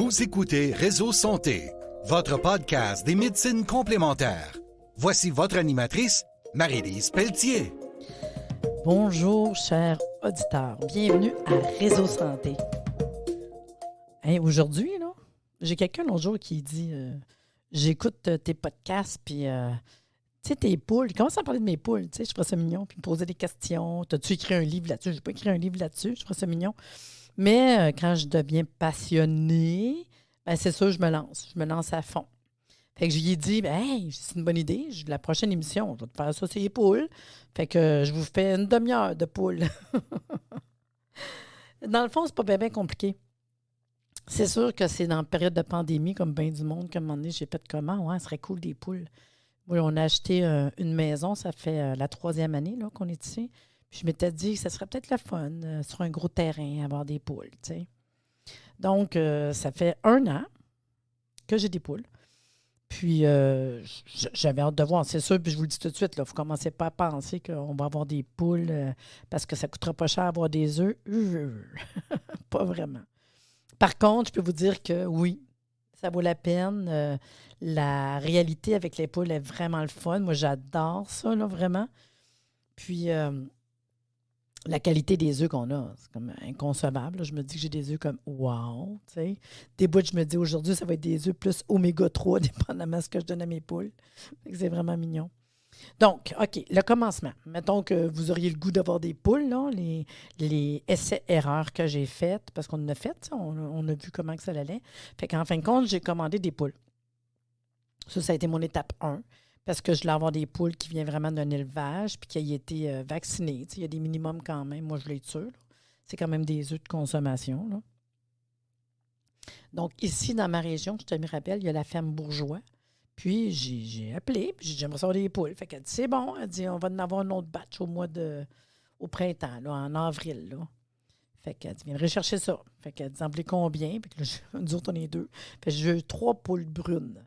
Vous écoutez Réseau Santé, votre podcast des médecines complémentaires. Voici votre animatrice, Marie-Lise Pelletier. Bonjour, chers auditeurs. Bienvenue à Réseau Santé. Aujourd'hui, là, j'ai quelqu'un l'autre jour qui dit j'écoute tes podcasts, puis tu sais, tes poules. Il commence à parler de mes poules, tu sais, je trouve ça mignon, puis me poser des questions. T'as-tu écrit un livre là-dessus? Je n'ai pas écrit un livre là-dessus, je trouve ça mignon. Mais quand je deviens passionnée, ben, c'est sûr, je me lance à fond. Fait que je lui ai dit, hey, c'est une bonne idée. La prochaine émission, je vais te faire ça, c'est les poules. Fait que je vous fais une demi-heure de poules. Dans le fond, c'est pas bien compliqué. C'est sûr que c'est dans la période de pandémie, comme bien du monde, qu'à un moment donné, j'ai fait comment? Ouais, ce serait cool des poules. Oui, on a acheté une maison, ça fait la 3e année là, qu'on est ici. Puis je m'étais dit que ça serait peut-être le fun, sur un gros terrain, avoir des poules, tu sais. Donc, ça fait 1 an que j'ai des poules. Puis, j'avais hâte de voir, c'est sûr, puis je vous le dis tout de suite, il ne faut commencer pas à penser qu'on va avoir des poules parce que ça ne coûtera pas cher avoir des œufs. Pas vraiment. Par contre, je peux vous dire que oui, ça vaut la peine. La réalité avec les poules est vraiment le fun. Moi, j'adore ça, là, vraiment. Puis, la qualité des œufs qu'on a, c'est comme inconcevable. Là. Je me dis que j'ai des œufs comme wow, tu sais. Des bouts, je me dis aujourd'hui, ça va être des œufs plus oméga 3, dépendamment de ce que je donne à mes poules. C'est vraiment mignon. Donc, OK, le commencement. Mettons que vous auriez le goût d'avoir des poules, là, les essais-erreurs que j'ai faites, parce qu'on en a fait, on a vu comment que ça allait. Fait qu'en fin de compte, j'ai commandé des poules. Ça a été mon étape 1. Parce que je voulais avoir des poules qui viennent vraiment d'un élevage puis qui aient été vaccinées. Il y a des minimums quand même. Moi, je voulais être sûre. C'est quand même des œufs de consommation. Là. Donc, ici, dans ma région, je te me rappelle, il y a la ferme Bourgeois. Puis, j'ai appelé, puis j'ai dit, j'aimerais savoir des poules. Fait qu'elle dit, c'est bon. Elle dit, on va en avoir un autre batch au printemps, là, en avril. Là. Fait qu'elle dit, viens rechercher ça. Fait qu'elle dit, en voulez combien? Puis là, nous autres, on est 2. Fait que j'ai eu 3 poules brunes.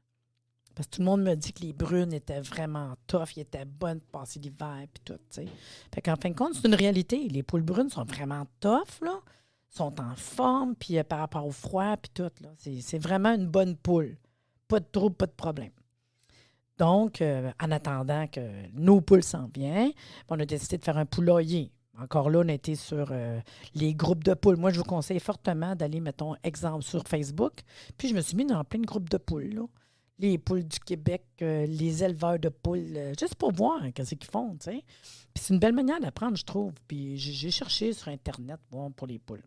Parce que tout le monde me dit que les brunes étaient vraiment tough, ils étaient bonnes pour passer l'hiver et tout, tu sais. Fait qu'en fin de compte, c'est une réalité. Les poules brunes sont vraiment tough, là. Sont en forme, puis par rapport au froid, puis tout, là. C'est vraiment une bonne poule. Pas de trouble, pas de problème. Donc, en attendant que nos poules s'en viennent, on a décidé de faire un poulailler. Encore là, on a été sur les groupes de poules. Moi, je vous conseille fortement d'aller, mettons, exemple, sur Facebook. Puis, je me suis mis dans plein de groupes de poules, là. Les poules du Québec, les éleveurs de poules, juste pour voir qu'est-ce qu'ils font, tu sais. Puis c'est une belle manière d'apprendre, je trouve. Puis j'ai cherché sur Internet pour les poules.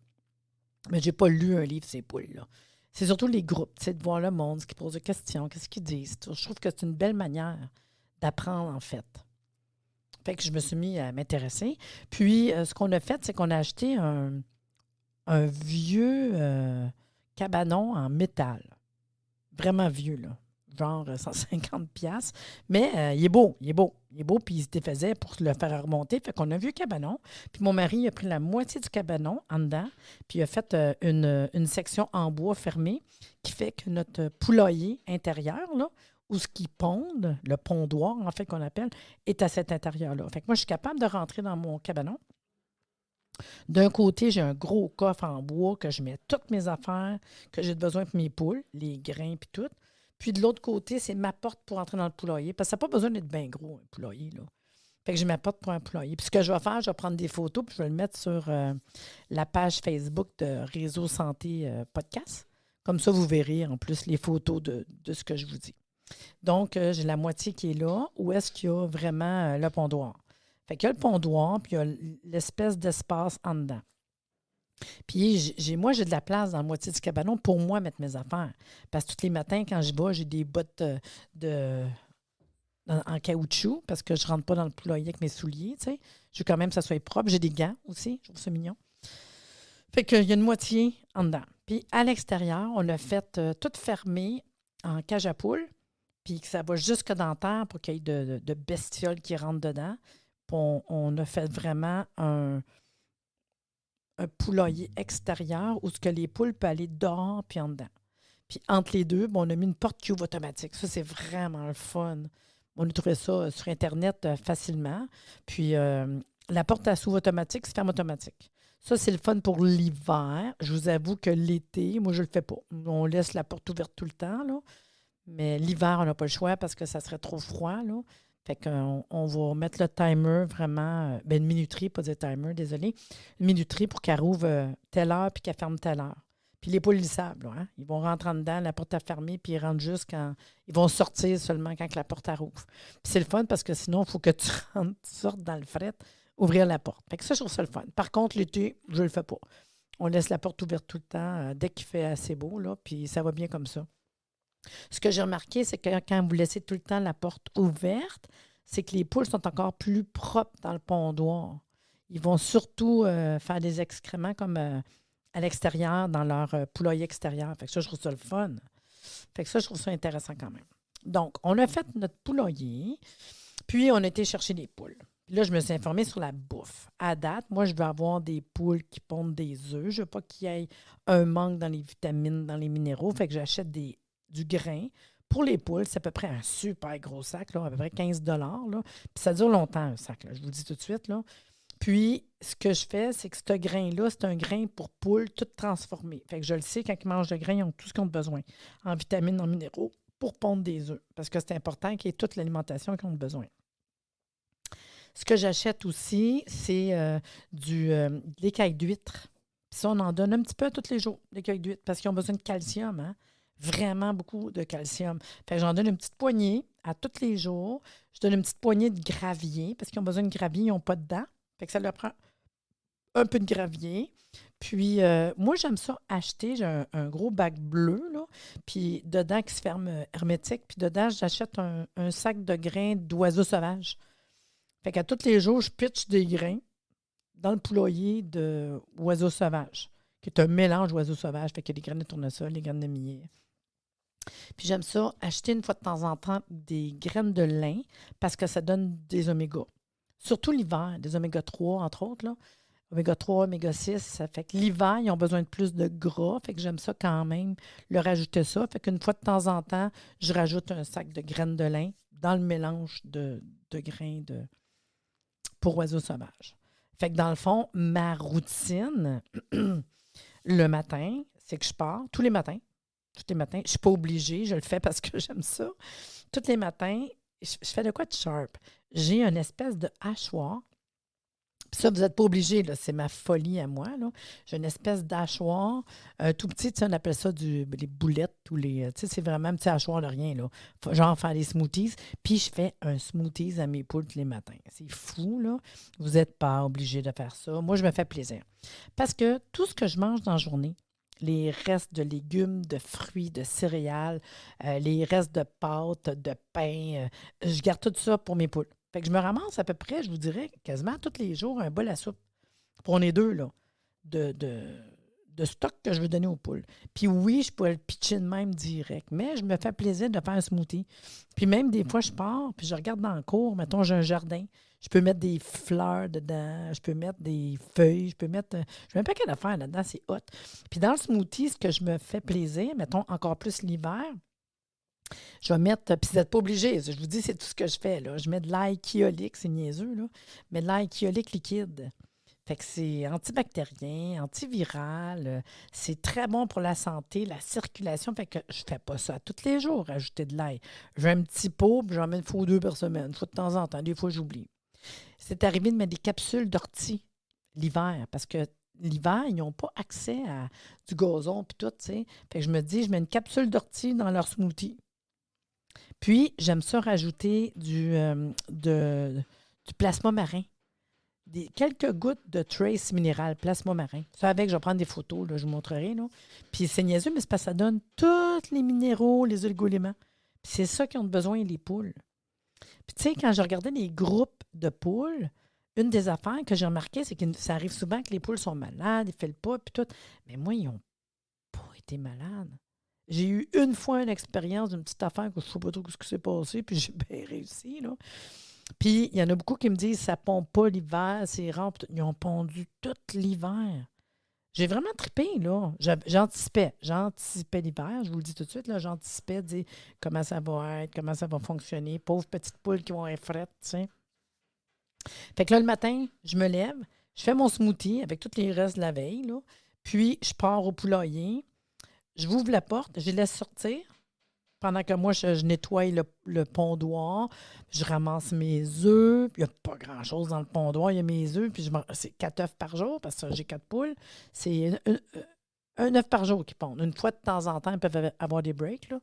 Mais j'ai pas lu un livre ces poules-là. C'est surtout les groupes, tu sais, de voir le monde, ce qu'ils posent des questions, qu'est-ce qu'ils disent. Je trouve que c'est une belle manière d'apprendre, en fait. Fait que je me suis mis à m'intéresser. Puis, ce qu'on a fait, c'est qu'on a acheté un vieux cabanon en métal. Vraiment vieux, là. Genre 150$. Mais il est beau, puis il se défaisait pour le faire remonter. Fait qu'on a un vieux cabanon. Puis mon mari a pris la moitié du cabanon en dedans, puis il a fait une section en bois fermée qui fait que notre poulailler intérieur, là, où ce qui ponde, le pondoir, en fait, qu'on appelle, est à cet intérieur-là. Fait que moi, je suis capable de rentrer dans mon cabanon. D'un côté, j'ai un gros coffre en bois que je mets toutes mes affaires que j'ai besoin pour mes poules, les grains puis tout. Puis de l'autre côté, c'est ma porte pour entrer dans le poulailler. Parce que ça n'a pas besoin d'être bien gros, un poulailler, là. Fait que j'ai ma porte pour un poulailler. Puis ce que je vais faire, je vais prendre des photos puis je vais le mettre sur la page Facebook de Réseau Santé Podcast. Comme ça, vous verrez en plus les photos de ce que je vous dis. Donc, j'ai la moitié qui est là. Où est-ce qu'il y a vraiment le pondoir? Fait qu'il y a le pondoir, puis il y a l'espèce d'espace en dedans. Puis moi, j'ai de la place dans la moitié du cabanon pour moi mettre mes affaires. Parce que tous les matins, quand je vais, j'ai des bottes en caoutchouc parce que je ne rentre pas dans le poulailler avec mes souliers, tu sais. Je veux quand même que ça soit propre. J'ai des gants aussi, je trouve ça mignon. Fait qu'il y a une moitié en dedans. Puis à l'extérieur, on a fait tout fermé en cage à poules, puis que ça va jusque dans la terre pour qu'il y ait de bestioles qui rentrent dedans. Puis on a fait vraiment un poulailler extérieur où ce que les poules peuvent aller dehors puis en dedans. Puis entre les deux, on a mis une porte cuve automatique. Ça, c'est vraiment le fun. On a trouvé ça sur Internet facilement. Puis la porte à souve automatique se ferme automatique. Ça, c'est le fun pour l'hiver. Je vous avoue que l'été, moi, je le fais pas. On laisse la porte ouverte tout le temps, là. Mais l'hiver, on n'a pas le choix parce que ça serait trop froid, là. Fait qu'on va mettre le timer vraiment, une minuterie, pas dire timer, désolé. Une minuterie pour qu'elle rouvre telle heure puis qu'elle ferme telle heure. Puis les poules, ils savent, là, hein? Ils vont rentrer en dedans, la porte est fermée, puis ils rentrent juste quand. Ils vont sortir seulement quand la porte elle rouvre. Puis c'est le fun parce que sinon, il faut que tu rentres, tu sortes dans le fret, ouvrir la porte. Fait que ça, je trouve ça le fun. Par contre, l'été, je le fais pas. On laisse la porte ouverte tout le temps dès qu'il fait assez beau, là, puis ça va bien comme ça. Ce que j'ai remarqué, c'est que quand vous laissez tout le temps la porte ouverte, c'est que les poules sont encore plus propres dans le pondoir. Ils vont surtout faire des excréments comme à l'extérieur, dans leur poulailler extérieur. Fait que ça, je trouve ça le fun. Fait que ça, je trouve ça intéressant quand même. Donc, on a fait notre poulailler, puis on a été chercher des poules. Puis là, je me suis informée sur la bouffe. À date, moi, je veux avoir des poules qui pondent des œufs. Je veux pas qu'il y ait un manque dans les vitamines, dans les minéraux. Fait que j'achète du grain. Pour les poules, c'est à peu près un super gros sac, là, à peu près 15 là. Puis ça dure longtemps, un sac, là, je vous le dis tout de suite. Là. Puis, ce que je fais, c'est que ce grain-là, c'est un grain pour poules tout transformé. Fait que je le sais, quand ils mangent le grain, ils ont tout ce qu'ils ont besoin, en vitamines, en minéraux, pour pondre des œufs. Parce que c'est important qu'ils aient toute l'alimentation qu'ils ont besoin. Ce que j'achète aussi, c'est de l'écaille d'huître. Puis ça, on en donne un petit peu tous les jours, l'écaille d'huître, parce qu'ils ont besoin de calcium, hein? Vraiment beaucoup de calcium. Fait que j'en donne une petite poignée à tous les jours. Je donne une petite poignée de gravier, parce qu'ils ont besoin de gravier, ils n'ont pas de dents. Fait que ça leur prend un peu de gravier. Puis, moi, j'aime ça acheter. J'ai un gros bac bleu, là, puis dedans qui se ferme hermétique. Puis dedans, j'achète un sac de grains d'oiseaux sauvages. Fait qu'à tous les jours, je pitche des grains dans le poulailler d'oiseaux sauvages, qui est un mélange d'oiseaux sauvages. Fait qu'il y a des graines de tournesol, des graines de millet. Puis j'aime ça, acheter une fois de temps en temps des graines de lin parce que ça donne des oméga. Surtout l'hiver, des oméga 3, entre autres, là. Oméga 3, oméga 6, ça fait que l'hiver, ils ont besoin de plus de gras. Fait que j'aime ça quand même, leur ajouter ça. Fait qu'une fois de temps en temps, je rajoute un sac de graines de lin dans le mélange de grains pour oiseaux sauvages. Fait que dans le fond, ma routine, le matin, c'est que je pars tous les matins. Tous les matins. Je ne suis pas obligée, je le fais parce que j'aime ça. Tous les matins, je fais de quoi de sharp? J'ai une espèce de hachoir. Puis ça, vous n'êtes pas obligé, là, c'est ma folie à moi. Là. J'ai une espèce d'hachoir, tout petit, on appelle ça les boulettes ou les. C'est vraiment un petit hachoir de rien. Là. Genre faire des smoothies. Puis je fais un smoothies à mes poules tous les matins. C'est fou, là. Vous n'êtes pas obligé de faire ça. Moi, je me fais plaisir. Parce que tout ce que je mange dans la journée, les restes de légumes, de fruits, de céréales, les restes de pâtes, de pain, je garde tout ça pour mes poules. Fait que je me ramasse à peu près, je vous dirais, quasiment tous les jours, un bol à soupe. Pour les deux, là, de stock que je veux donner aux poules. Puis oui, je pourrais le pitcher de même direct, mais je me fais plaisir de faire un smoothie. Puis même des fois, je pars, puis je regarde dans le cours, mettons, j'ai un jardin, je peux mettre des fleurs dedans, je peux mettre des feuilles, je mets un paquet d'affaires là-dedans, c'est hot. Puis dans le smoothie, ce que je me fais plaisir, mettons encore plus l'hiver, je vais mettre, puis vous n'êtes pas obligé, je vous dis, c'est tout ce que je fais, là. Je mets de l'ail kyolique, c'est niaiseux, là, mais de l'ail kyolique liquide. Fait que c'est antibactérien, antiviral, c'est très bon pour la santé, la circulation. Fait que je fais pas ça tous les jours, ajouter de l'ail. J'ai un petit pot, puis j'en mets une fois ou deux par semaine, une fois de temps en temps, des fois j'oublie. C'est arrivé de mettre des capsules d'ortie l'hiver, parce que l'hiver, ils n'ont pas accès à du gazon puis tout, tu sais. Fait que je me dis, je mets une capsule d'ortie dans leur smoothie. Puis, j'aime ça rajouter du plasma marin. Quelques gouttes de trace minéral, plasma marin. Ça avec, je vais prendre des photos, là, je vous montrerai. Là. Puis c'est niaiseux, mais c'est parce que ça donne tous les minéraux, les oligo-éléments. Puis c'est ça qu'ils ont besoin, les poules. Puis tu sais, quand je regardais les groupes de poules, une des affaires que j'ai remarqué, c'est que ça arrive souvent que les poules sont malades, ils ne font pas, puis tout. Mais moi, ils n'ont pas été malades. J'ai eu une fois une expérience d'une petite affaire que je ne sais pas trop ce qui s'est passé, puis j'ai bien réussi, là. Puis, il y en a beaucoup qui me disent ça ne pond pas l'hiver, c'est rare. Ils ont pondu tout l'hiver. J'ai vraiment trippé, là. J'anticipais l'hiver, je vous le dis tout de suite, là. J'anticipais de dire comment ça va être, comment ça va fonctionner. Pauvres petites poules qui vont être frettes, tu sais. Fait que là, le matin, je me lève, Je fais mon smoothie avec tous les restes de la veille, là. Puis, je pars au poulailler. Je ouvre la porte, je les laisse sortir. Pendant que moi, je nettoie le pondoir, je ramasse mes œufs. Il n'y a pas grand-chose dans le pondoir, il y a mes œufs. Puis c'est 4 œufs par jour parce que j'ai 4 poules. C'est un œuf par jour qui pondent. Une fois de temps en temps, ils peuvent avoir des breaks, là,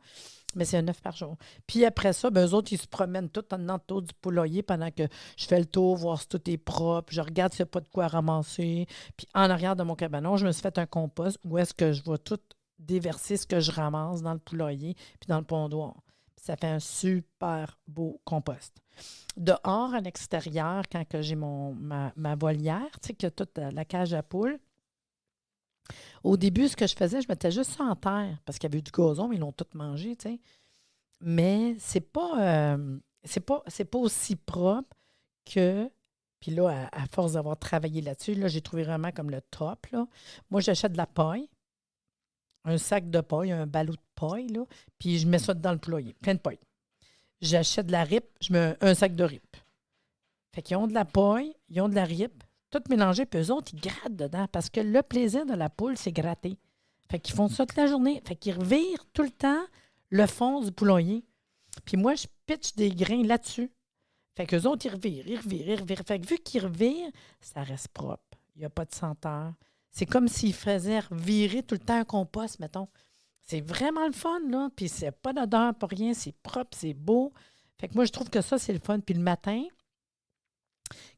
mais c'est un œuf par jour. Puis après ça, eux autres, ils se promènent tout en autour du poulailler pendant que je fais le tour, voir si tout est propre. Je regarde s'il n'y a pas de quoi ramasser. Puis en arrière de mon cabanon, je me suis fait un compost où est-ce que je vais tout déverser ce que je ramasse dans le poulailler puis dans le pondoir. Puis ça fait un super beau compost. Dehors, à l'extérieur, quand que j'ai ma volière, tu sais, que toute la cage à poules, au début, ce que je faisais, je mettais juste ça en terre parce qu'il y avait eu du gazon, mais ils l'ont tout mangé, tu sais. Mais c'est pas aussi propre que. Puis là, à force d'avoir travaillé là-dessus, là, j'ai trouvé vraiment comme le top, là. Moi, j'achète de la paille, un sac de paille, un ballot de paille, là, puis je mets ça dans le poulailler, plein de paille. J'achète de la ripe, je mets un sac de ripe. Fait qu'ils ont de la paille, ils ont de la ripe, tout mélangé, puis eux autres, ils grattent dedans, parce que le plaisir de la poule, c'est gratter. Fait qu'ils font ça toute la journée. Fait qu'ils revirent tout le temps le fond du poulailler. Puis moi, je pitche des grains là-dessus. Fait qu'eux autres, ils revirent. Fait que vu qu'ils revirent, ça reste propre. Il n'y a pas de senteur. C'est comme s'ils faisaient revirer tout le temps un compost, mettons. C'est vraiment le fun, là. Puis c'est pas d'odeur, pas rien. C'est propre, c'est beau. Fait que moi, je trouve que ça, c'est le fun. Puis le matin,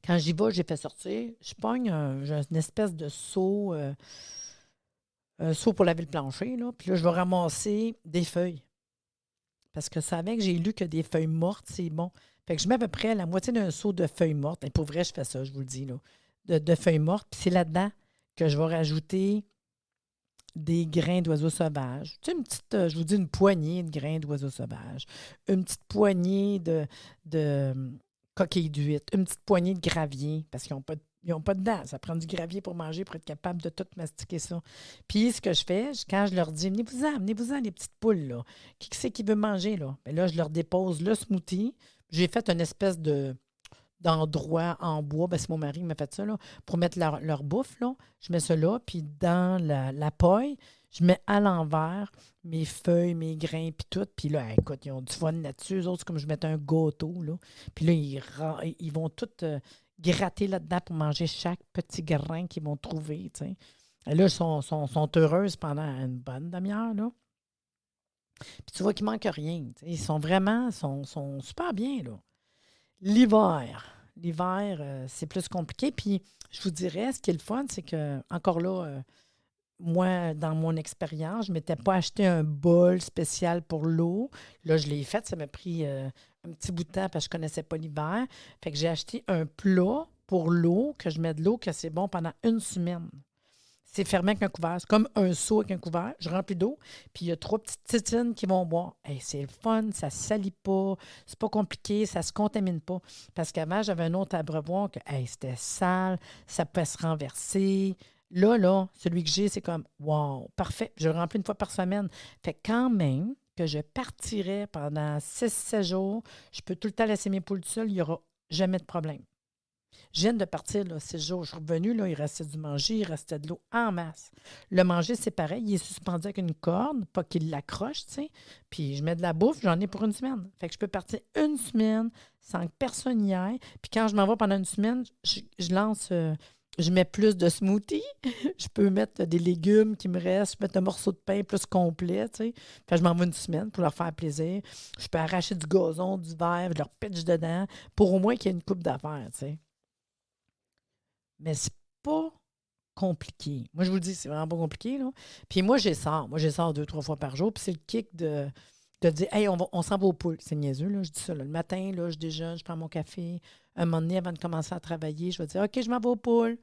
quand j'y vais, j'ai fait sortir, je pogne j'ai une espèce de seau, un seau pour laver le plancher, là. Puis là, je vais ramasser des feuilles. Parce que c'est avec, j'ai lu que des feuilles mortes, c'est bon. Fait que je mets à peu près la moitié d'un seau de feuilles mortes. Et pour vrai, je fais ça, je vous le dis, là. De feuilles mortes. Puis c'est là-dedans que je vais rajouter des grains d'oiseaux sauvages. Tu sais, une petite, je vous dis, une poignée de grains d'oiseaux sauvages. Une petite poignée de coquilles d'huîtres. Une petite poignée de gravier, parce qu'ils n'ont pas de dents. Ça prend du gravier pour manger, pour être capable de tout mastiquer ça. Puis, ce que je fais, quand je leur dis, venez-vous-en, les petites poules, là. Qui c'est qui veut manger, là? Bien là, je leur dépose le smoothie. J'ai fait une espèce d'endroit en bois. Ben, c'est mon mari qui m'a fait ça, là, pour mettre leur bouffe, là. Je mets ça là, puis dans la paille, je mets à l'envers mes feuilles, mes grains, puis tout. Puis là, écoute, ils ont du fun là-dessus. Eux autres, c'est comme je mettais un gâteau, là. Puis là, ils vont tout gratter là-dedans pour manger chaque petit grain qu'ils vont trouver, tu sais. Et là, ils sont heureuses pendant une bonne demi-heure, là. Puis tu vois qu'il ne manque rien. Tu sais. Ils sont vraiment, sont super bien, là. L'hiver, c'est plus compliqué. Puis, je vous dirais, ce qui est le fun, c'est que, encore là, moi, dans mon expérience, je ne m'étais pas acheté un bol spécial pour l'eau. Là, je l'ai fait. Ça m'a pris un petit bout de temps parce que je ne connaissais pas l'hiver. Fait que j'ai acheté un plat pour l'eau, que je mets de l'eau, que c'est bon pendant une semaine. C'est fermé avec un couvert. C'est comme un seau avec un couvert. Je remplis d'eau, puis il y a 3 petites tétines qui vont boire. Hey, c'est le fun, ça ne salit pas, c'est pas compliqué, ça ne se contamine pas. Parce qu'avant, j'avais un autre abreuvoir que c'était sale, ça peut se renverser. Là, celui que j'ai, c'est comme wow, parfait. Je le remplis une fois par semaine. Fait que quand même que je partirais pendant 6-7 jours, je peux tout le temps laisser mes poules seules, il n'y aura jamais de problème. Je viens de partir, là, 6 jours. Je suis revenue, là, il restait du manger, il restait de l'eau en masse. Le manger, c'est pareil. Il est suspendu avec une corde, pas qu'il l'accroche, tu sais. Puis je mets de la bouffe, j'en ai pour une semaine. Fait que je peux partir une semaine sans que personne n'y aille. Puis quand je m'en vais pendant une semaine, je lance, je mets plus de smoothie. Je peux mettre des légumes qui me restent, mettre un morceau de pain plus complet, tu sais. Fait que je m'en vais une semaine pour leur faire plaisir. Je peux arracher du gazon, du verre, je leur pitche dedans pour au moins qu'il y ait une coupe d'affaires, tu sais. Mais c'est pas compliqué. Moi, je vous le dis, c'est vraiment pas compliqué, là. Puis moi, j'essaie. Moi, j'essaie 2-3 fois par jour. Puis c'est le kick de dire, hey, on s'en va aux poules. C'est niaiseux, là. Je dis ça, là. Le matin, là, je déjeune, je prends mon café. Un moment donné, avant de commencer à travailler, je vais dire, OK, je m'en vais aux poules.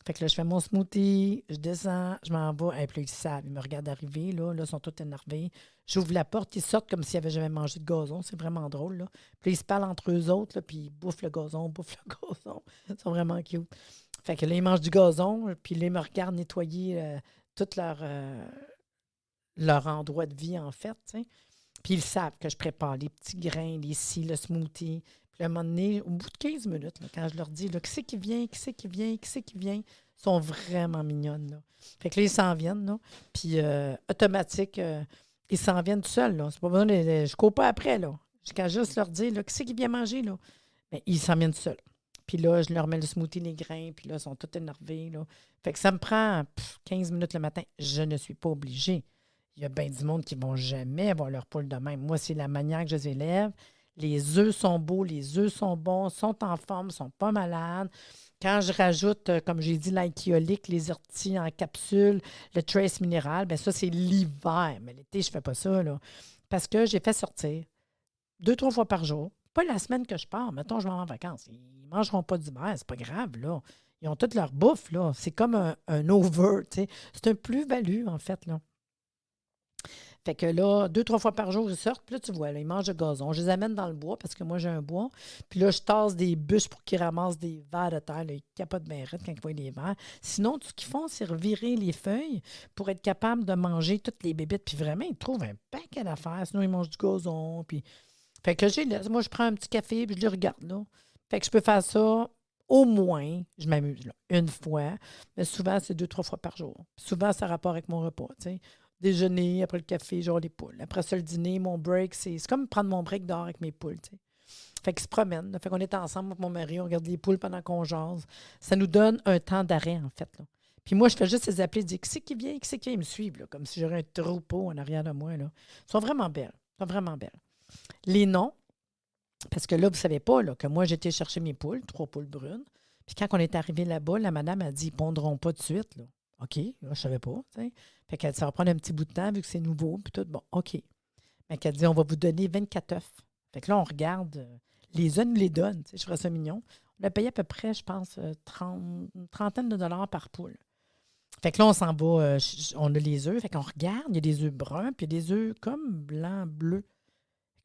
Fait que là, je fais mon smoothie, je descends, je m'en vais. Et puis là, ils savent, ils me regardent arriver, là. Là, ils sont tous énervés. J'ouvre la porte, ils sortent comme s'ils n'avaient jamais mangé de gazon. C'est vraiment drôle, là. Puis là, ils se parlent entre eux autres, là, puis ils bouffent le gazon, Ils sont vraiment cute. Fait que là, ils mangent du gazon, puis là, ils me regardent nettoyer tout leur endroit de vie, en fait, tu sais. Puis ils savent que je prépare les petits grains, les scies, le smoothie. Puis à un moment donné, au bout de 15 minutes, là, quand je leur dis là, qui c'est qui vient, qui c'est qui vient, qui c'est qui vient, ils sont vraiment mignonnes. Là. Fait que là, ils s'en viennent. Là. Puis automatique, ils s'en viennent tout seuls. Là. C'est pas besoin je ne cours pas après. Là. Quand je juste leur dis là, qui c'est qui vient manger, là? Bien, ils s'en viennent tout seuls. Puis là, je leur mets le smoothie, les grains, puis là, ils sont tous énervés. Là. Fait que ça me prend 15 minutes le matin. Je ne suis pas obligée. Il y a bien du monde qui ne vont jamais avoir leur poule de même. Moi, c'est la manière que je les élève. Les œufs sont beaux, les œufs sont bons, sont en forme, sont pas malades. Quand je rajoute, comme j'ai dit, l'alcoolique, les orties en capsule, le trace minéral, bien ça, c'est l'hiver. Mais l'été, je ne fais pas ça, là. Parce que j'ai fait sortir 2-3 fois par jour. Pas la semaine que je pars. Mettons, je vais en vacances. Ils ne mangeront pas d'hiver. C'est pas grave, là. Ils ont toute leur bouffe, là. C'est comme un over, tu sais. C'est un plus-value, en fait, là. Fait que là, 2-3 fois par jour, ils sortent. Puis là, tu vois, là, ils mangent le gazon. Je les amène dans le bois parce que moi, j'ai un bois. Puis là, je tasse des bûches pour qu'ils ramassent des vers de terre. Là, ils capotent bien raide quand ils voient les vers. Sinon, tout ce qu'ils font, c'est revirer les feuilles pour être capable de manger toutes les bébites. Puis vraiment, ils trouvent un paquet d'affaires. Sinon, ils mangent du gazon. Puis... Fait que moi, je prends un petit café puis je les regarde, là. Fait que je peux faire ça au moins, je m'amuse, là, une fois. Mais souvent, c'est 2-3 fois par jour. Souvent, ça a rapport avec mon repas, tu sais. Déjeuner, après le café, genre les poules. Après ça, le dîner, mon break, c'est comme prendre mon break dehors avec mes poules, tu sais. Fait qu'ils se promènent. Là. Fait qu'on est ensemble avec mon mari, on regarde les poules pendant qu'on jase. Ça nous donne un temps d'arrêt, en fait, là. Puis moi, je fais juste les appeler, dire qui c'est qui vient, qui c'est qui vient, ils me suivent, là, comme si j'aurais un troupeau en arrière de moi, là. Ils sont vraiment belles. Ils sont vraiment belles. Les noms, parce que là, vous ne savez pas là, que moi, j'étais chercher mes poules, 3 poules brunes. Puis quand on est arrivé là-bas, la madame a dit, ils ne pondront pas de suite. Là. OK, là, je ne savais pas. T'sais. Fait qu'elle dit, ça va prendre un petit bout de temps vu que c'est nouveau. Puis tout, bon, OK. Mais qu'elle dit, on va vous donner 24 œufs. Fait que là, on regarde, les œufs nous les donnent. Je ferais ça mignon. On a payé à peu près, je pense, une trentaine de dollars par poule. Fait que là, on s'en va, on a les œufs. Fait qu'on regarde, il y a des œufs bruns, puis il y a des œufs comme blancs, bleus.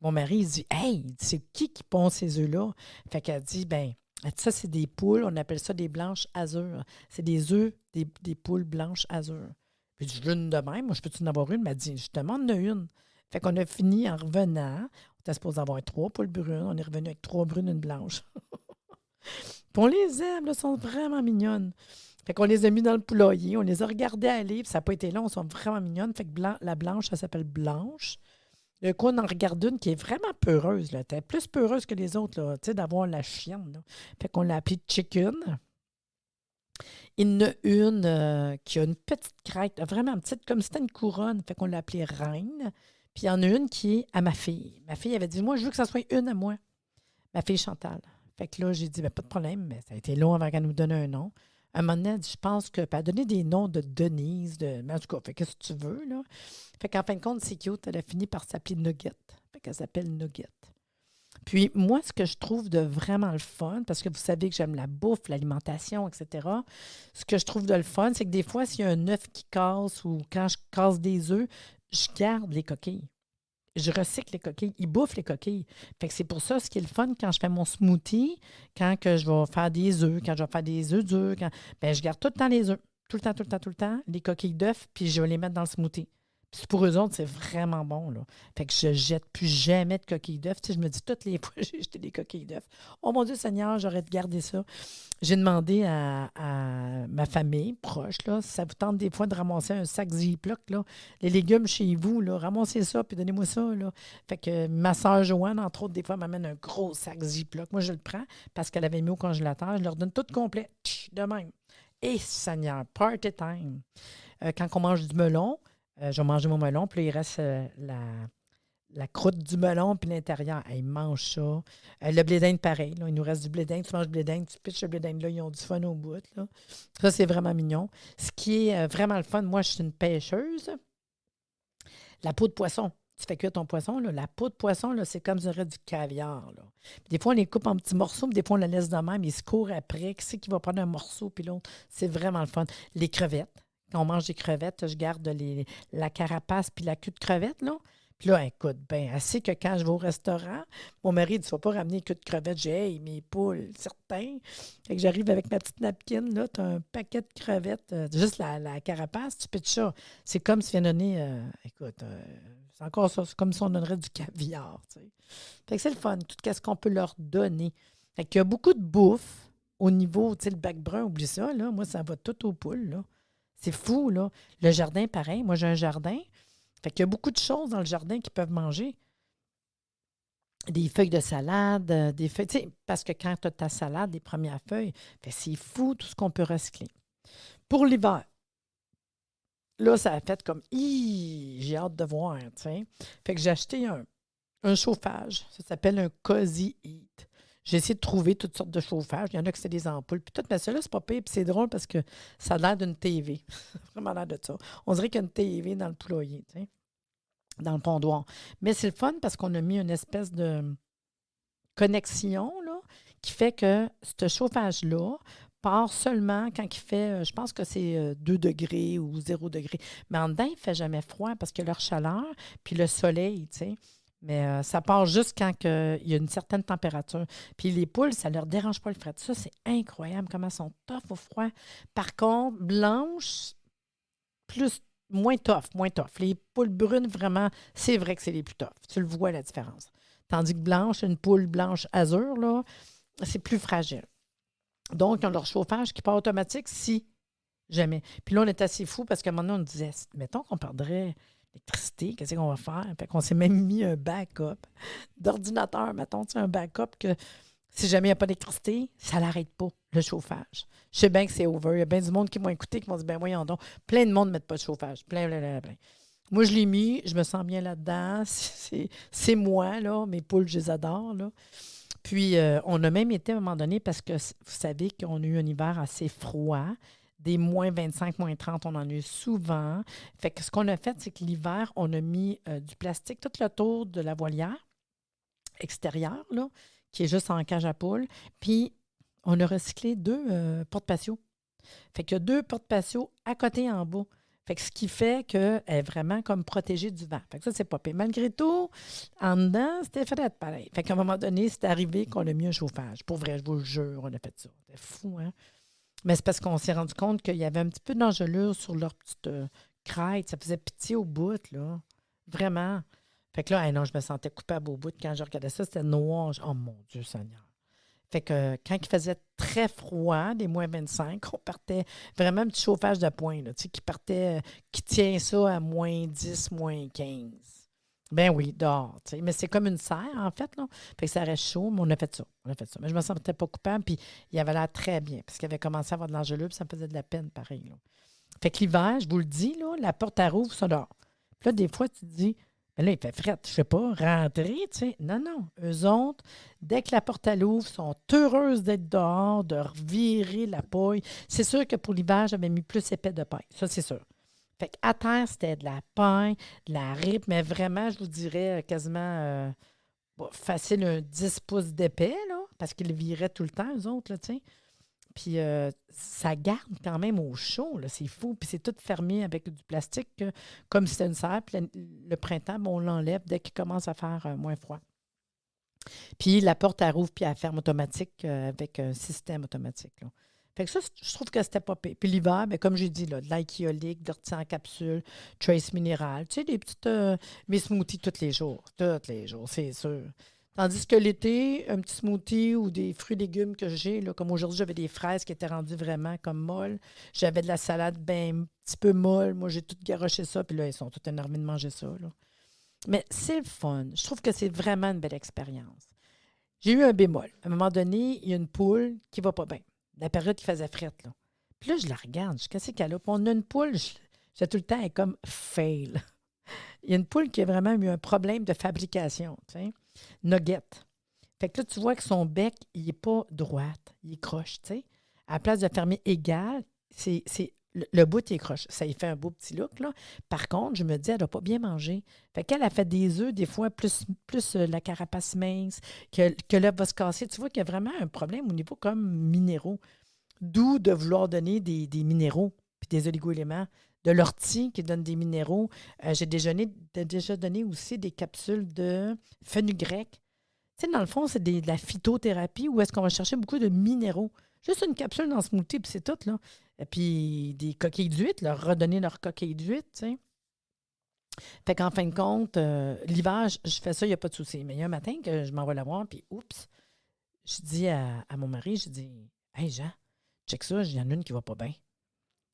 Mon mari, il dit, hey, c'est qui pond ces œufs-là? Fait qu'elle dit, ben, ça, c'est des poules, on appelle ça des blanches azur. C'est des œufs, des poules blanches azur. Puis je veux une de même, moi, je peux-tu en avoir une? Elle m'a dit, je te demande une. Fait qu'on a fini en revenant. On était supposé avoir 3 poules brunes. On est revenu avec 3 brunes, une blanche. Puis on les aime, là, elles sont vraiment mignonnes. Fait qu'on les a mis dans le poulailler, on les a regardées aller, puis ça n'a pas été long, elles sont vraiment mignonnes. Fait que la blanche, ça s'appelle Blanche. Le coup, on en regarde une qui est vraiment peureuse. Là. Elle est plus peureuse que les autres, là, d'avoir la chienne. Là. Fait qu'on l'a appelée Chicken. Il y en a une qui a une petite crête, vraiment petite, comme si c'était une couronne. Fait qu'on l'a appelée Reine. Puis il y en a une qui est à ma fille. Ma fille avait dit, moi, je veux que ça soit une à moi. Ma fille Chantal. Fait que là, j'ai dit, ben, pas de problème, mais ça a été long avant qu'elle nous donne un nom. À un moment donné, elle dit, je pense que. Puis elle a donné des noms de Denise, mais en tout cas, fait qu'est-ce que tu veux, là? Fait qu'en fin de compte, c'est cute. Elle a fini par s'appeler Nugget. Fait qu'elle s'appelle Nugget. Puis moi, ce que je trouve de vraiment le fun, parce que vous savez que j'aime la bouffe, l'alimentation, etc., ce que je trouve de le fun, c'est que des fois, s'il y a un œuf qui casse ou quand je casse des œufs, je garde les coquilles. Je recycle les coquilles. Ils bouffent les coquilles. Fait que c'est pour ça, ce qui est le fun, quand je fais mon smoothie, quand que je vais faire des œufs, quand je vais faire des œufs durs, ben, je garde tout le temps les œufs. Tout le temps, tout le temps, tout le temps, les coquilles d'œufs, puis je vais les mettre dans le smoothie. Puis pour eux autres, c'est vraiment bon, là. Fait que je jette plus jamais de coquilles d'œufs. Tu sais, je me dis toutes les fois, j'ai jeté des coquilles d'œufs. Oh mon Dieu Seigneur, j'aurais gardé ça. J'ai demandé à ma famille proche, là, si ça vous tente des fois de ramasser un sac Ziploc, là, les légumes chez vous, là, ramassez ça, puis donnez-moi ça, là. Fait que ma soeur Joanne, entre autres, des fois, m'amène un gros sac Ziploc. Moi, je le prends parce qu'elle avait mis au congélateur. Je leur donne tout complet, de même. Et Seigneur, party time. Quand on mange du melon, je vais manger mon melon, puis là, il reste la croûte du melon, puis l'intérieur. Ils mangent ça. Le blé d'Inde, pareil. Là, il nous reste du blé d'Inde. Tu manges du blé d'Inde, tu pitches le blé d'Inde, là, ils ont du fun au bout. Là. Ça, c'est vraiment mignon. Ce qui est vraiment le fun, moi, je suis une pêcheuse. La peau de poisson. Tu fais cuire ton poisson, là. La peau de poisson, là, c'est comme je dirais du caviar. Là. Des fois, on les coupe en petits morceaux, puis des fois, on la laisse de même. Ils se courent après. Qui c'est qui va prendre un morceau, puis l'autre? C'est vraiment le fun. Les crevettes. Quand on mange des crevettes, je garde la carapace puis la queue de crevette, là. Puis là, écoute, bien, assez que quand je vais au restaurant, mon mari dit, tu ne vas pas ramener une queue de crevette. J'ai, hey, mes poules, certains. Fait que j'arrive avec ma petite napkin, là, tu as un paquet de crevettes, juste la carapace, tu pitches ça. C'est comme si tu viens donner, écoute, C'est encore ça. C'est comme si on donnerait du caviar, tu sais. Fait que c'est le fun, tout ce qu'on peut leur donner. Fait qu'il y a beaucoup de bouffe au niveau, tu sais, le bac brun, oublie ça, là. Moi, ça va tout aux poules, là. C'est fou, là. Le jardin, pareil. Moi, j'ai un jardin. Fait qu'il y a beaucoup de choses dans le jardin qu'ils peuvent manger. Des feuilles de salade, des feuilles, tu sais, parce que quand tu as ta salade, les premières feuilles, fait, c'est fou tout ce qu'on peut recycler. Pour l'hiver, là, ça a fait comme, j'ai hâte de voir, tu sais. Fait que j'ai acheté un chauffage. Ça s'appelle un Cozy Heat. J'ai essayé de trouver toutes sortes de chauffages. Il y en a qui c'est des ampoules. Puis tout, mais celui-là, c'est pas pire. Puis c'est drôle parce que ça a l'air d'une TV. Vraiment l'air de ça. On dirait qu'il y a une TV dans le poulailler, tu sais, dans le pondoir. Mais c'est le fun parce qu'on a mis une espèce de connexion, là, qui fait que ce chauffage-là part seulement quand il fait, je pense que c'est 2 degrés ou 0 degré. Mais en dedans, il ne fait jamais froid parce que leur chaleur, puis le soleil, tu sais. Mais ça part juste quand il y a une certaine température. Puis les poules, ça ne leur dérange pas le frais. Ça, c'est incroyable comment elles sont tough au froid. Par contre, blanches, moins tough, moins tough. Les poules brunes, vraiment, c'est vrai que c'est les plus tough. Tu le vois, la différence. Tandis que blanche, une poule blanche azur, là, c'est plus fragile. Donc, ils ont leur chauffage qui part automatique si jamais. Puis là, on est assez fou parce qu'à un moment donné, on disait, mettons qu'on perdrait l'électricité, qu'est-ce qu'on va faire? Fait qu'on s'est même mis un backup d'ordinateur, mettons, un backup que si jamais il n'y a pas d'électricité, ça ne l'arrête pas, le chauffage. Je sais bien que c'est over. Il y a bien du monde qui m'ont écouté, qui m'ont dit, ben voyons donc, plein de monde ne met pas de chauffage. Plein. Moi, je l'ai mis, je me sens bien là-dedans. C'est moi, là. Mes poules, je les adore, là. Puis, on a même été à un moment donné, parce que vous savez qu'on a eu un hiver assez froid, des moins 25, moins 30, on en a eu souvent. Fait que ce qu'on a fait, c'est que l'hiver, on a mis du plastique tout le tour de la volière extérieure, là, qui est juste en cage à poules. Puis, on a recyclé 2 porte-patios. Fait qu'il y a 2 porte-patios à côté et en bas. Fait que ce qui fait qu'elle est vraiment comme protégée du vent. Fait que ça, c'est pas pire. Malgré tout, en dedans, c'était fait pareil. Fait qu'à un moment donné, c'est arrivé qu'on a mis un chauffage. Pour vrai, je vous le jure, on a fait ça. C'était fou, hein? Mais c'est parce qu'on s'est rendu compte qu'il y avait un petit peu d'engelure sur leur petite crête. Ça faisait pitié au bout, là. Vraiment. Fait que là, non, je me sentais coupable au bout. Quand je regardais ça, c'était noir. Oh mon Dieu Seigneur. Fait que quand il faisait très froid, des moins 25, on partait vraiment un petit chauffage de poing, là, tu sais, qui tient ça à moins 10, moins 15. Ben oui, dehors, tu sais. Mais c'est comme une serre, en fait, là. Fait que ça reste chaud, mais on a fait ça. Mais je me sentais pas coupable, puis il avait l'air très bien, parce qu'il avait commencé à avoir de l'engelure, puis ça me faisait de la peine, pareil, là. Fait que l'hiver, je vous le dis, là, la porte à rouvre, ça dehors. Puis là, des fois, tu te dis, ben là, il fait fret, je sais pas, rentrer, tu sais. Non, eux autres, dès que la porte à l'ouvre, sont heureuses d'être dehors, de revirer la paille. C'est sûr que pour l'hiver, j'avais mis plus épais de paille. Ça, c'est sûr. Fait qu'à terre, c'était de la paille, de la ripe, mais vraiment, je vous dirais quasiment facile un 10 pouces d'épais, là, parce qu'ils viraient tout le temps, eux autres, là, tu sais. Puis ça garde quand même au chaud, là, c'est fou. Puis c'est tout fermé avec du plastique, comme si c'était une serre. Puis le printemps, on l'enlève dès qu'il commence à faire moins froid. Puis la porte, elle rouvre puis elle ferme automatique avec un système automatique, là. Fait que ça, je trouve que c'était pas pire. Puis l'hiver, bien, comme j'ai dit, là, de l'aïkiolique, de l'ortie en capsule, trace minérale, tu sais, des petites... mes smoothies tous les jours, c'est sûr. Tandis que l'été, un petit smoothie ou des fruits et légumes que j'ai, là, comme aujourd'hui, j'avais des fraises qui étaient rendues vraiment comme molles. J'avais de la salade un petit peu molle. Moi, j'ai tout garoché ça, puis là, ils sont tous énervés de manger ça, là. Mais c'est le fun. Je trouve que c'est vraiment une belle expérience. J'ai eu un bémol. À un moment donné, il y a une poule qui va pas bien. La période qui faisait frette, là. Puis là, je la regarde. Je sais qu'est-ce qu'elle a. Puis on a une poule, j'ai tout le temps, elle est comme fail. Il y a une poule qui a vraiment eu un problème de fabrication, tu sais. Nugget. Fait que là, tu vois que son bec, il n'est pas droite, il est croche, tu sais. À la place de fermer égal, le bout, il est croche. Ça y fait un beau petit look, là. Par contre, je me dis, elle n'a pas bien mangé. Fait qu'elle a fait des œufs, des fois, plus la carapace mince, que l'œuf va se casser. Tu vois qu'il y a vraiment un problème au niveau comme minéraux. D'où de vouloir donner des minéraux puis des oligo-éléments. De l'ortie qui donne des minéraux. J'ai déjà donné aussi des capsules de fenugrec. Tu sais, dans le fond, c'est de la phytothérapie où est-ce qu'on va chercher beaucoup de minéraux. Juste une capsule dans ce smoothie, puis c'est tout, là. Et puis des coquilles d'huîtres, leur redonner leurs coquilles d'huîtres, tu sais. Fait qu'en fin de compte, l'hiver, je fais ça, il n'y a pas de souci. Mais il y a un matin que je m'en vais la voir, puis oups, je dis à mon mari, je dis, hey Jean, check ça, il y en a une qui va pas bien.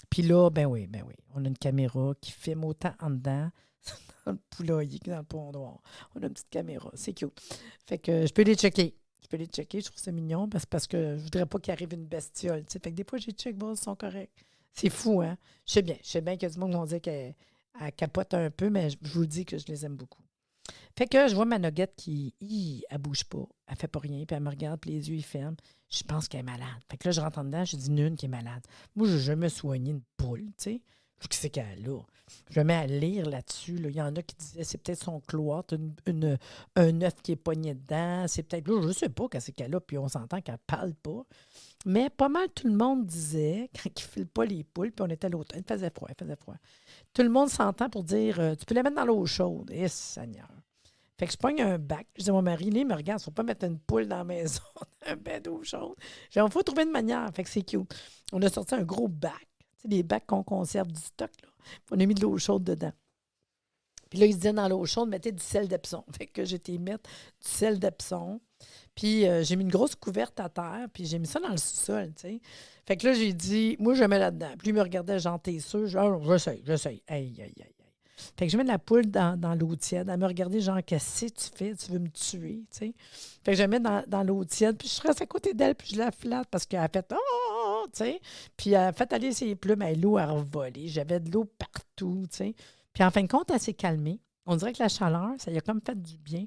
Puis là, ben oui, on a une caméra qui filme autant en dedans, dans le poulailler que dans le pont noir. On a une petite caméra, c'est cute. Fait que je peux les checker. Je trouve ça mignon parce que je voudrais pas qu'il arrive une bestiole. T'sais. Fait que des fois, j'ai check, bon, ils sont corrects. C'est fou, hein? Je sais bien qu'il y a du monde qui vont dire qu'elle capote un peu, mais je vous dis que je les aime beaucoup. Fait que je vois ma nuggette elle bouge pas, elle fait pas rien, puis elle me regarde, puis les yeux, ils ferment. Je pense qu'elle est malade. Fait que là, je rentre en dedans, je dis une qui est malade. Moi, je n'ai jamais soigné une poule, tu sais. Qu'est-ce c'est qu'elle a? Je me mets à lire là-dessus. Là. Il y en a qui disaient c'est peut-être son cloître, un œuf qui est pogné dedans. C'est peut-être là, je ne sais pas qu'est-ce qu'elle a, puis on s'entend qu'elle ne parle pas. Mais pas mal tout le monde disait, quand ils ne filent pas les poules, puis on était à l'automne, il faisait froid. Tout le monde s'entend pour dire tu peux la mettre dans l'eau chaude. Eh, Seigneur. Fait que je pogne un bac. Je dis à mon mari, il me regarde, il ne faut pas mettre une poule dans la maison, un bain d'eau chaude. J'ai dit, il faut trouver une manière. Fait que c'est cute. On a sorti un gros bac. Tu sais, des bacs qu'on conserve du stock. Là. On a mis de l'eau chaude dedans. Puis là, il se disait dans l'eau chaude, mettez du sel d'Epsom. Fait que j'ai été mettre du sel d'Epsom. Puis j'ai mis une grosse couverte à terre, puis j'ai mis ça dans le sous-sol, tu sais. Fait que là, j'ai dit, moi, je mets là-dedans. Puis lui, il me regardait, genre, t'es sûr? Genre, j'essaye. Aïe, aïe, aïe. Fait que je mets de la poule dans l'eau tiède. Elle me regardait, genre, qu'est-ce que tu fais? Tu veux me tuer, tu sais? Fait que je la mets dans l'eau tiède, puis je reste à côté d'elle, puis je la flatte parce qu'elle a fait oh, tu sais? Puis elle a fait aller ses plumes, l'eau a revolé. J'avais de l'eau partout, tu sais? Puis en fin de compte, elle s'est calmée. On dirait que la chaleur, ça lui a comme fait du bien.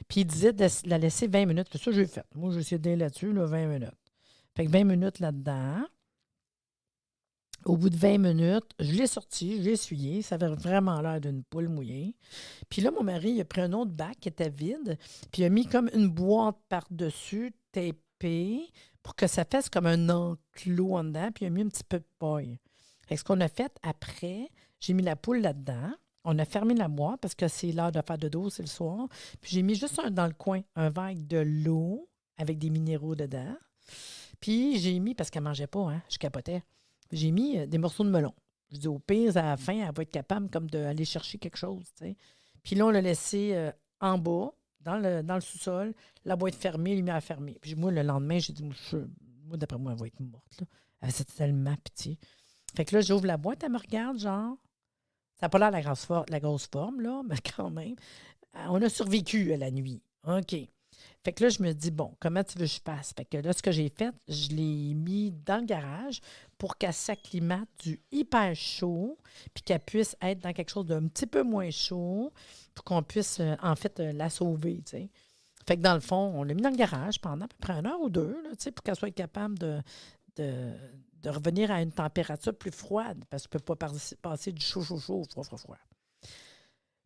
Puis il disait de la laisser 20 minutes. C'est ça que j'ai fait. Moi, j'ai essayé d'aller là-dessus, là, 20 minutes. Fait que 20 minutes là-dedans. Au bout de 20 minutes, je l'ai sorti, je l'ai essuyé. Ça avait vraiment l'air d'une poule mouillée. Puis là, mon mari, il a pris un autre bac qui était vide, puis il a mis comme une boîte par-dessus, tapée, pour que ça fasse comme un enclos en dedans, puis il a mis un petit peu de paille. Fait que ce qu'on a fait après, j'ai mis la poule là-dedans. On a fermé la boîte parce que c'est l'heure de faire de dos, c'est le soir. Puis j'ai mis juste dans le coin un verre avec de l'eau avec des minéraux dedans. Puis j'ai mis, parce qu'elle ne mangeait pas, hein, je capotais. J'ai mis des morceaux de melon. Je dis au pire, à la fin, elle va être capable comme d'aller chercher quelque chose. T'sais. Puis là, on l'a laissé en bas, dans le sous-sol, la boîte fermée, lumière fermée. Puis moi, le lendemain, j'ai dit, moi, d'après moi, elle va être morte. Là. Elle avait tellement pitié. Fait que là, j'ouvre la boîte, elle me regarde, genre. Ça n'a pas l'air la grosse forme, là, mais quand même. On a survécu à la nuit. OK. Fait que là, je me dis, bon, comment tu veux que je fasse? Fait que là, ce que j'ai fait, je l'ai mis dans le garage pour qu'elle s'acclimate du hyper chaud, puis qu'elle puisse être dans quelque chose d'un petit peu moins chaud, pour qu'on puisse, en fait, la sauver, tu sais. Fait que dans le fond, on l'a mis dans le garage pendant à peu près 1 heure ou 2, là, tu sais, pour qu'elle soit capable de revenir à une température plus froide, parce qu'on ne peut pas passer du chaud, au froid.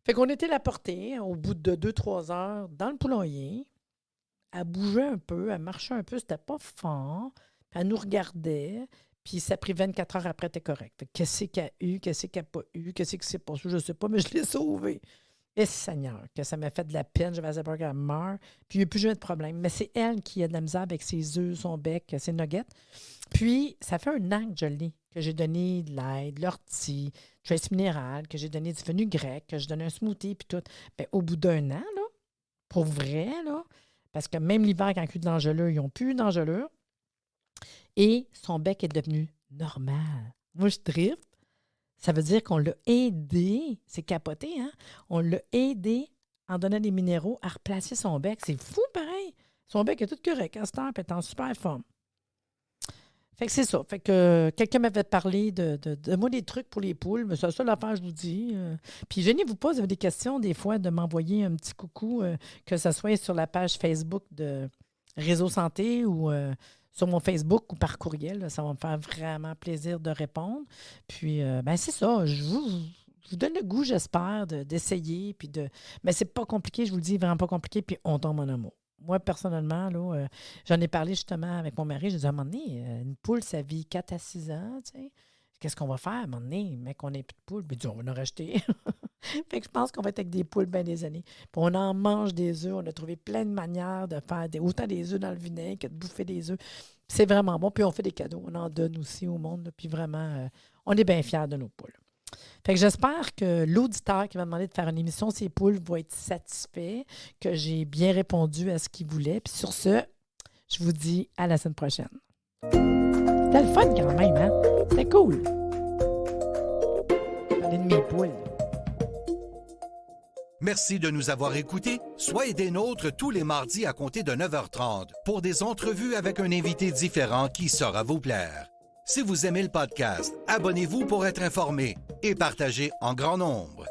Fait qu'on était la portée, au bout de 2-3 heures, dans le poulailler. Elle bougeait un peu, elle marchait un peu, c'était pas fort. Puis elle nous regardait, puis ça a pris 24 heures après, t'es correct. Fait que qu'est-ce qu'elle a eu, qu'est-ce qu'elle n'a pas eu, qu'est-ce qui s'est passé, je ne sais pas, mais je l'ai sauvée. Et Seigneur, que ça m'a fait de la peine, j'avais assez peur qu'elle meure, puis il n'y a plus jamais de problème. Mais c'est elle qui a de la misère avec ses œufs, son bec, ses nuggets. Puis, ça fait un an que je l'ai, que j'ai donné de l'aide, de l'ortie, du rice minéral, que j'ai donné du fenugrec, que j'ai donné un smoothie, puis tout. Bien, au bout d'1 an, là, pour vrai, là, parce que même l'hiver, quand il y a eu de l'engelure, ils n'ont plus eu d'engelure. Et son bec est devenu normal. Moi, je tripe. Ça veut dire qu'on l'a aidé. C'est capoté, hein? On l'a aidé en donnant des minéraux à replacer son bec. C'est fou, pareil. Son bec est tout correct. À cette heure, elle est en super forme. Fait que c'est ça. Fait que quelqu'un m'avait parlé de moi des trucs pour les poules, mais c'est la seule affaire, je vous dis. Puis gênez-vous pas, vous avez des questions des fois de m'envoyer un petit coucou, que ce soit sur la page Facebook de Réseau Santé ou sur mon Facebook ou par courriel. Là, ça va me faire vraiment plaisir de répondre. Puis, ben c'est ça. Je vous donne le goût, j'espère, d'essayer. Puis mais c'est pas compliqué, je vous le dis, vraiment pas compliqué. Puis on tombe en amour. Moi, personnellement, là, j'en ai parlé justement avec mon mari. J'ai dit à un moment donné, une poule, ça vit 4 à 6 ans. Tu sais. Qu'est-ce qu'on va faire à un moment donné, mais qu'on n'ait plus de poules? Ben, on va en racheter. Fait que je pense qu'on va être avec des poules bien des années. Puis on en mange des œufs. On a trouvé plein de manières de faire autant des œufs dans le vinaigre que de bouffer des œufs. C'est vraiment bon. Puis on fait des cadeaux. On en donne aussi au monde. Là. Puis vraiment, on est bien fiers de nos poules. Fait que j'espère que l'auditeur qui m'a demandé de faire une émission sur les poules va être satisfait, que j'ai bien répondu à ce qu'il voulait. Puis sur ce, je vous dis à la semaine prochaine. C'était le fun quand même, hein? C'était cool. Parler de mes poules. Merci de nous avoir écoutés. Soyez des nôtres tous les mardis à compter de 9h30 pour des entrevues avec un invité différent qui saura vous plaire. Si vous aimez le podcast, abonnez-vous pour être informé et partagez en grand nombre.